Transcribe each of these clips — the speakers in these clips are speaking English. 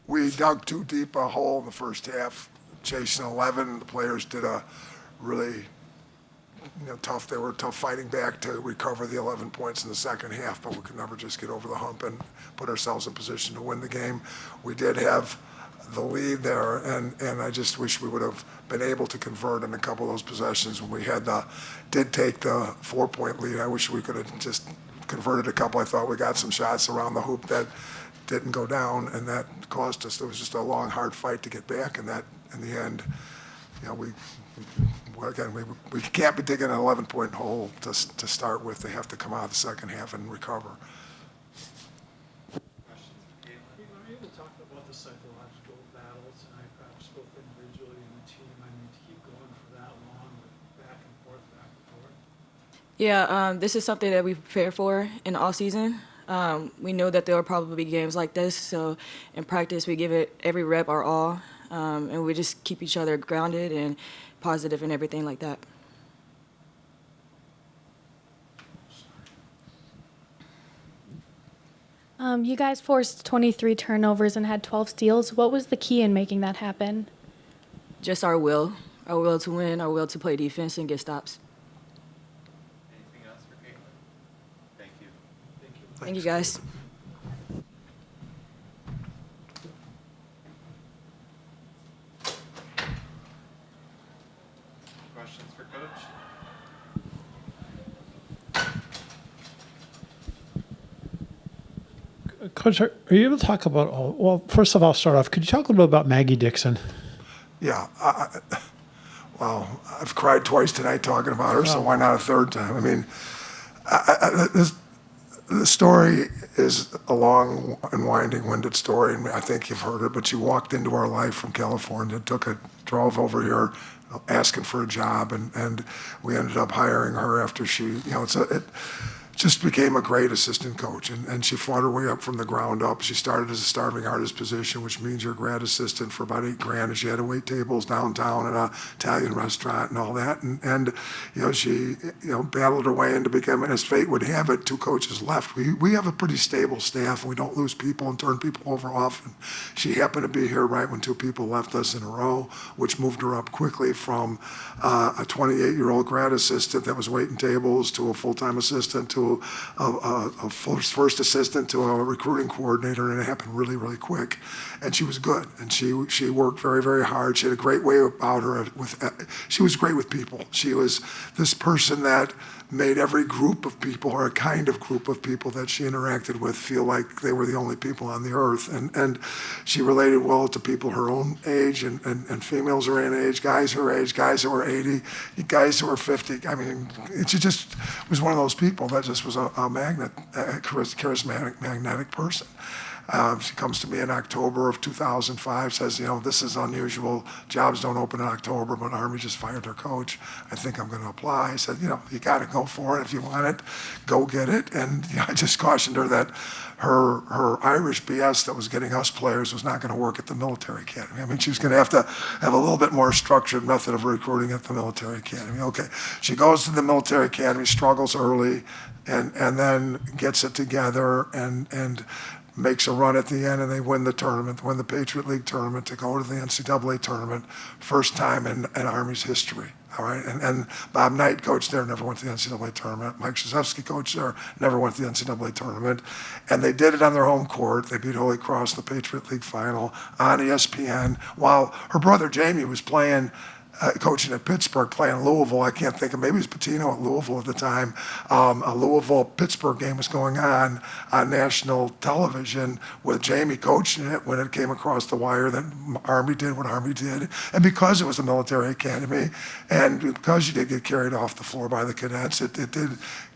we dug too deep a hole in the first half, chasing 11. The players did a really tough. They were tough fighting back to recover the 11 points in the second half, but we could never just get over the hump and put ourselves in position to win the game. We did have the lead there, and I just wish we would have been able to convert in a couple of those possessions when we did take the 4-point lead. I wish we could have just converted a couple. I thought we got some shots around the hoop that didn't go down, and that cost us. There was just a long, hard fight to get back, and that in the end, we can't be digging an 11-point hole to start with. They have to come out of the second half and recover. Are you able to talk about the psychological battle tonight, perhaps both individually and the team? I mean, to keep going for that long, back and forth, back and forth. Yeah, this is something that we prepare for in all season. We know that there will probably be games like this, so in practice we give it every rep our all, and we just keep each other grounded and positive and everything like that. You guys forced 23 turnovers and had 12 steals. What was the key in making that happen? Just our will to win, our will to play defense and get stops. Anything else for Katlyn? Thank you. Thank you, guys. Questions for Coach? Coach, are you able to talk about, well, first of all, start off, could you talk a little bit about Maggie Dixon? Yeah. Well, I've cried twice tonight talking about her, so why not a third time? I mean, the story is a long and winding-winded story, and I think you've heard it, but she walked into our life from California, drove over here asking for a job, and we ended up hiring her after she, it just became a great assistant coach, and she fought her way up from the ground up. She started as a starving artist position, which means you're a grad assistant for about $8,000, and she had to wait tables downtown at an Italian restaurant and all that, and she battled her way into becoming, as fate would have it, 2 coaches left. We have a pretty stable staff, and we don't lose people and turn people over often. She happened to be here right when 2 people left us in a row, which moved her up quickly from a 28-year-old grad assistant that was waiting tables to a full-time assistant to a first assistant to a recruiting coordinator, and it happened really, really quick. And she was good, and she worked very, very hard. She had a great way about her. She was great with people. She was this person that made every group of people, or a kind of group of people that she interacted with, feel like they were the only people on the earth. And she related well to people her own age and females her own age, guys her age, guys who were 80, guys who were 50. I mean, she just was one of those people that just was a magnet, a charismatic, magnetic person. She comes to me in October of 2005, says, this is unusual. Jobs don't open in October, but Army just fired their coach. I think I'm going to apply. I said, you got to go for it. If you want it, go get it. And I just cautioned her that her Irish BS that was getting us players was not going to work at the military academy. I mean, she was going to have a little bit more structured method of recruiting at the military academy. Okay, she goes to the military academy, struggles early, and then gets it together and makes a run at the end, and they win the tournament, win the Patriot League tournament to go to the NCAA tournament, first time in Army's history. All right, and Bob Knight coached there, never went to the NCAA tournament. Mike Krzyzewski coached there, never went to the NCAA tournament. And they did it on their home court. They beat Holy Cross in the Patriot League final on ESPN, while her brother Jamie was playing coaching at Pittsburgh, playing Louisville. I can't think of, maybe it was Patino at Louisville at the time. A Louisville-Pittsburgh game was going on national television with Jamie coaching it when it came across the wire that Army did what Army did. And because it was a military academy, and because you did get carried off the floor by the cadets, it did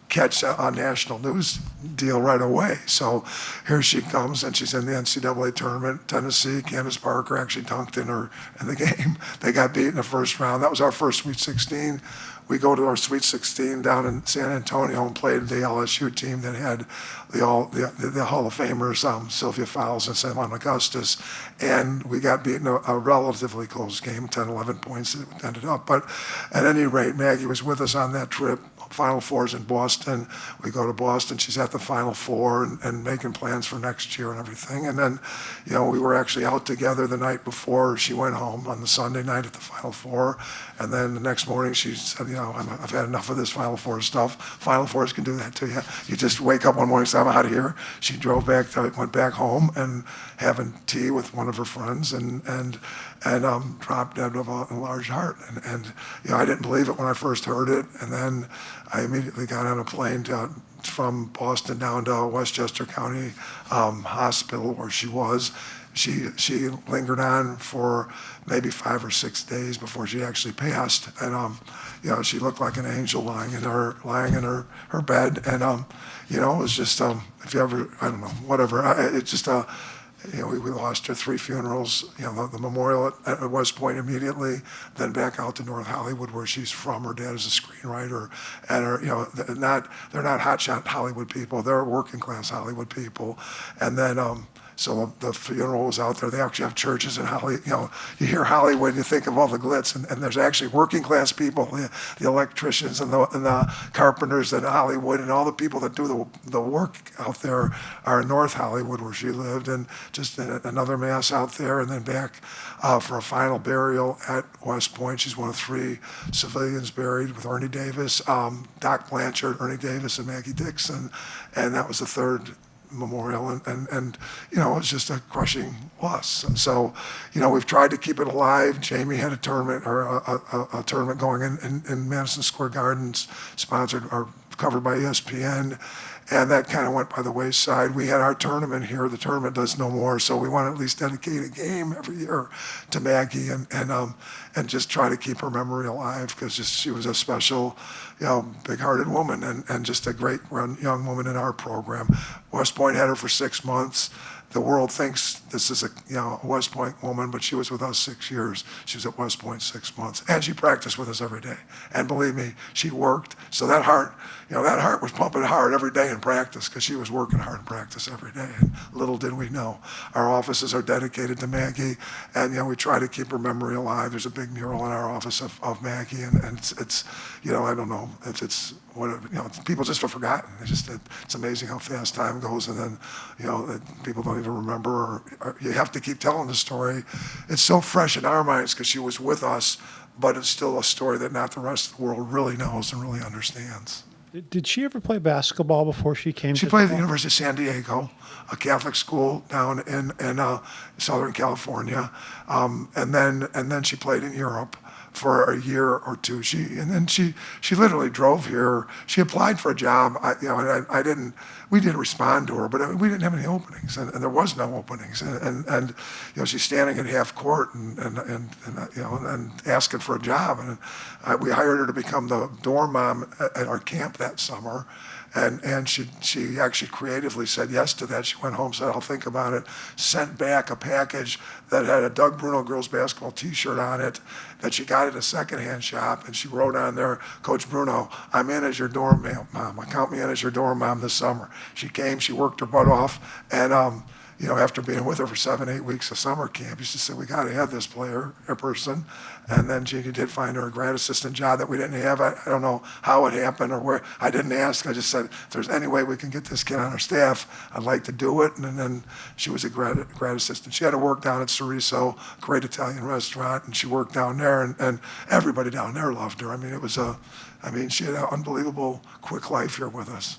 catch a national news deal right away. So here she comes, and she's in the NCAA tournament. Tennessee, Candace Parker actually dunked in the game. They got beat in the first round. That was our first Sweet 16. We go to our Sweet 16 down in San Antonio and played the LSU team that had the Hall of Famers, Sylvia Fowles and Simon Augustus, and we got beaten a relatively close game, 10, 11 points it ended up. But at any rate, Maggie was with us on that trip. Final Fours in Boston. We go to Boston. She's at the Final Four and making plans for next year and everything. And then, we were actually out together the night before she went home on the Sunday night at the Final Four. And then the next morning she said, I've had enough of this Final Four stuff. Final Fours can do that to you. You just wake up one morning and say, I'm out of here. She drove back, went back home and having tea with one of her friends and dropped dead of a large heart. And I didn't believe it when I first heard it. And then I immediately got on a plane from Boston down to Westchester County Hospital where she was. She lingered on for maybe 5 or 6 days before she actually passed. And, she looked like an angel lying in her bed. And, it was just, if you ever, I don't know, whatever, it's just, we lost her 3 funerals, the memorial at West Point immediately, then back out to North Hollywood where she's from. Her dad is a screenwriter, and they're not hotshot Hollywood people, they're working class Hollywood people. And then, so the funeral was out there. They actually have churches in Hollywood. You hear Hollywood, you think of all the glitz, and there's actually working class people, the electricians and the carpenters in Hollywood, and all the people that do the work out there are in North Hollywood where she lived, and just another mass out there, and then back for a final burial at West Point. She's one of 3 civilians buried with Ernie Davis, Doc Blanchard, Ernie Davis, and Maggie Dixon, and that was the 3rd memorial, and it was just a crushing loss. So, we've tried to keep it alive. Jamie had a tournament or a tournament going in Madison Square Gardens, sponsored or covered by ESPN, and that kind of went by the wayside. We had our tournament here. The tournament does no more, so we want to at least dedicate a game every year to Maggie and just try to keep her memory alive because she was a special, big-hearted woman and just a great young woman in our program. West Point had her for 6 months. The world thinks this is a West Point woman, but she was with us 6 years. She was at West Point 6 months, and she practiced with us every day. And believe me, she worked. So that heart was pumping hard every day in practice because she was working hard in practice every day. And little did we know, our offices are dedicated to Maggie, and we try to keep her memory alive. There's a big mural in our office of Maggie, and it's I don't know if it's what people just have forgotten. It's amazing how fast time goes, and then people don't even remember. Or you have to keep telling the story. It's so fresh in our minds because she was with us, but it's still a story that not the rest of the world really knows and really understands. Did she ever play basketball before she came? She played at the University of San Diego, a Catholic school down in Southern California, and then she played in Europe for a year or two. She literally drove here. She applied for a job. We didn't respond to her, but we didn't have any openings, and there was no openings. And she's standing at half court and asking for a job. And we hired her to become the dorm mom at our camp that summer. And she actually creatively said yes to that. She went home, said, I'll think about it, sent back a package that had a Doug Bruno girls basketball t-shirt on it that she got at a secondhand shop, and she wrote on there, Coach Bruno, I'm in as your dorm mom. Count me in as your dorm mom this summer. She came, she worked her butt off, and after being with her for 7-8 weeks of summer camp, she said, we got to have this person. And then Jeannie did find her a grad assistant job that we didn't have. I don't know how it happened or where. I didn't ask. I just said, if there's any way we can get this kid on our staff, I'd like to do it. And then she was a grad assistant. She had to work down at Cereso, great Italian restaurant, and she worked down there, and everybody down there loved her. I mean, she had an unbelievable quick life here with us.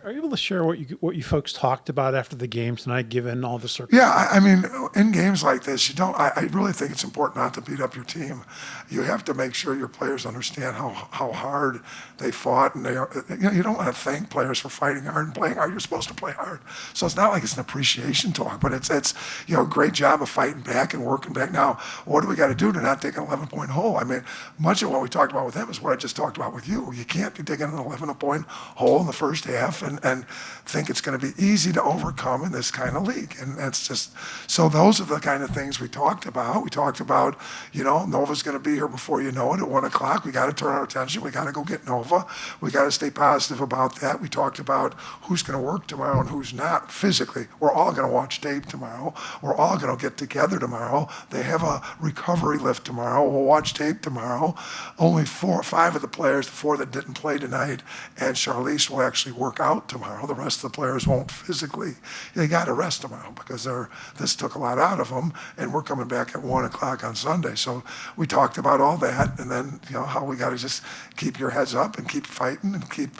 Are you able to share what you folks talked about after the game tonight, given all the circumstances? Yeah, I mean, in games like this, I really think it's important not to beat up your team. You have to make sure your players understand how hard they fought, and you don't want to thank players for fighting hard and playing hard. You're supposed to play hard. So it's not like it's an appreciation talk, but it's a great job of fighting back and working back. Now, what do we got to do to not take an 11-point hole? I mean, much of what we talked about with them is what I just talked about with you. You can't be taking an 11-point hole in the first half and and think it's going to be easy to overcome in this kind of league. And that's just, so those are the kind of things we talked about. We talked about, Nova's going to be here before you know it at 1 o'clock. We got to turn our attention. We got to go get Nova. We got to stay positive about that. We talked about who's going to work tomorrow and who's not physically. We're all going to watch tape tomorrow. We're all going to get together tomorrow. They have a recovery lift tomorrow. We'll watch tape tomorrow. Only 4 or 5 of the players, the 4 that didn't play tonight, and Charlize will actually work out tomorrow. The rest of the players won't physically. They got to rest tomorrow because this took a lot out of them, and we're coming back at 1 o'clock on Sunday. So we talked about all that, and then how we got to just keep your heads up and keep fighting and keep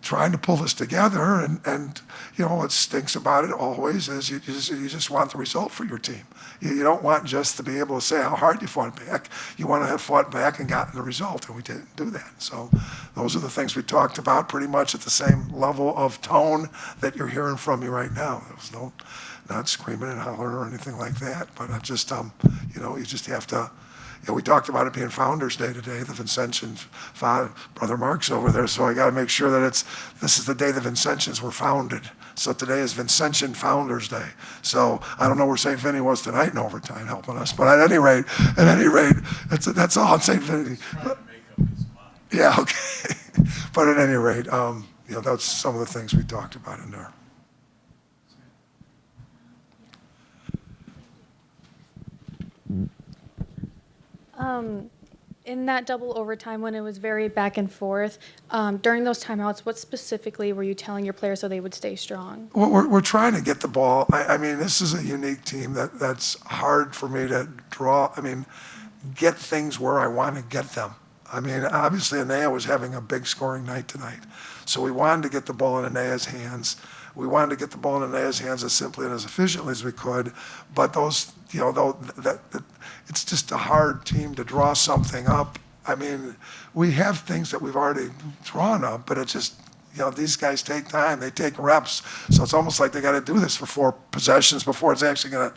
trying to pull this together. And what stinks about it always is you just want the result for your team. You don't want just to be able to say how hard you fought back. You want to have fought back and gotten the result, and we didn't do that. So those are the things we talked about, pretty much at the same level of tone that you're hearing from me right now. There was not screaming and hollering or anything like that, but I just, you just have to. We talked about it being Founders Day today. The Vincentians, Brother Mark's over there, so I got to make sure that this is the day the Vincentians were founded. So today is Vincentian Founders Day. So I don't know where St. Vinny was tonight in overtime helping us, but at any rate, that's all St. Vinny. Yeah, okay. But at any rate, that's some of the things we talked about in there. In that double overtime when it was very back and forth, during those timeouts, what specifically were you telling your players so they would stay strong? Well, we're trying to get the ball. I mean, this is a unique team that's hard for me to draw. I mean, get things where I want to get them. I mean, obviously, Anea was having a big scoring night tonight. So we wanted to get the ball in Anea's hands. We wanted to get the ball in Anea's hands as simply and as efficiently as we could. But those, it's just a hard team to draw something up. I mean, we have things that we've already drawn up, but it's just, these guys take time. They take reps. So it's almost like they got to do this for 4 possessions before it's actually going to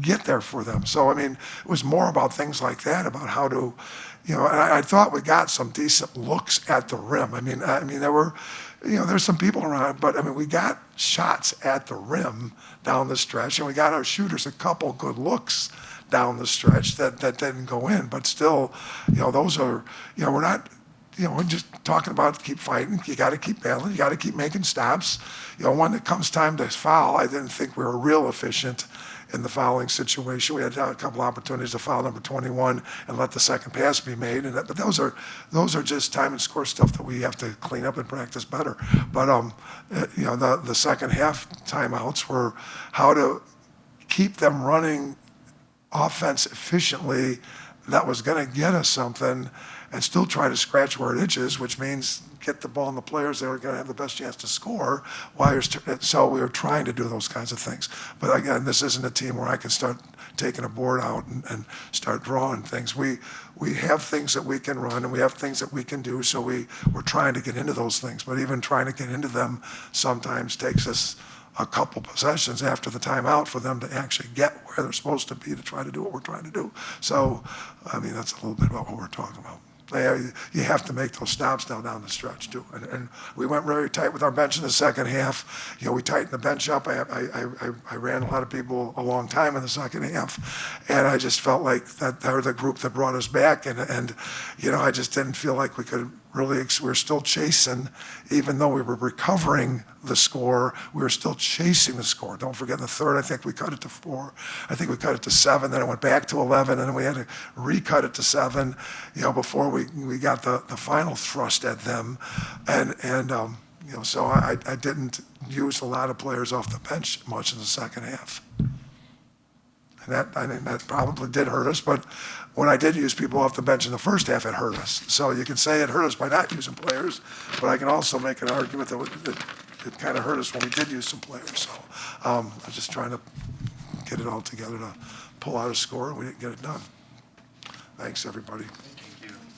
get there for them. So, I mean, it was more about things like that, about how to, and I thought we got some decent looks at the rim. I mean, there were, there's some people around, but I mean, we got shots at the rim down the stretch, and we got our shooters a couple good looks down the stretch that didn't go in. But still, those are, we're not, we're just talking about keep fighting. You got to keep battling. You got to keep making stops. When it comes time to foul, I didn't think we were real efficient in the fouling situation. We had a couple opportunities to foul number 21 and let the second pass be made. But those are just time and score stuff that we have to clean up and practice better. But the second half timeouts were how to keep them running offense efficiently that was going to get us something and still try to scratch where it itches, which means get the ball in the players that are going to have the best chance to score. So we were trying to do those kinds of things. But again, this isn't a team where I can start taking a board out and start drawing things. We have things that we can run and we have things that we can do, so we're trying to get into those things. But even trying to get into them sometimes takes us a couple possessions after the timeout for them to actually get where they're supposed to be to try to do what we're trying to do. So, I mean, that's a little bit about what we're talking about. You have to make those stops now down the stretch too. And we went very tight with our bench in the second half. We tightened the bench up. I ran a lot of people a long time in the second half, and I just felt like that they were the group that brought us back. And I just didn't feel like we could really. We were still chasing, even though we were recovering the score. We were still chasing the score. Don't forget, in the third, I think we cut it to 4. I think we cut it to 7. Then it went back to 11, and then we had to recut it to 7. Before we got the final thrust at them, so I didn't use a lot of players off the bench much in the second half. And I think that probably did hurt us, but when I did use people off the bench in the first half, it hurt us. So you can say it hurt us by not using players, but I can also make an argument that it kind of hurt us when we did use some players. So I was just trying to get it all together to pull out a score, and we didn't get it done. Thanks, everybody.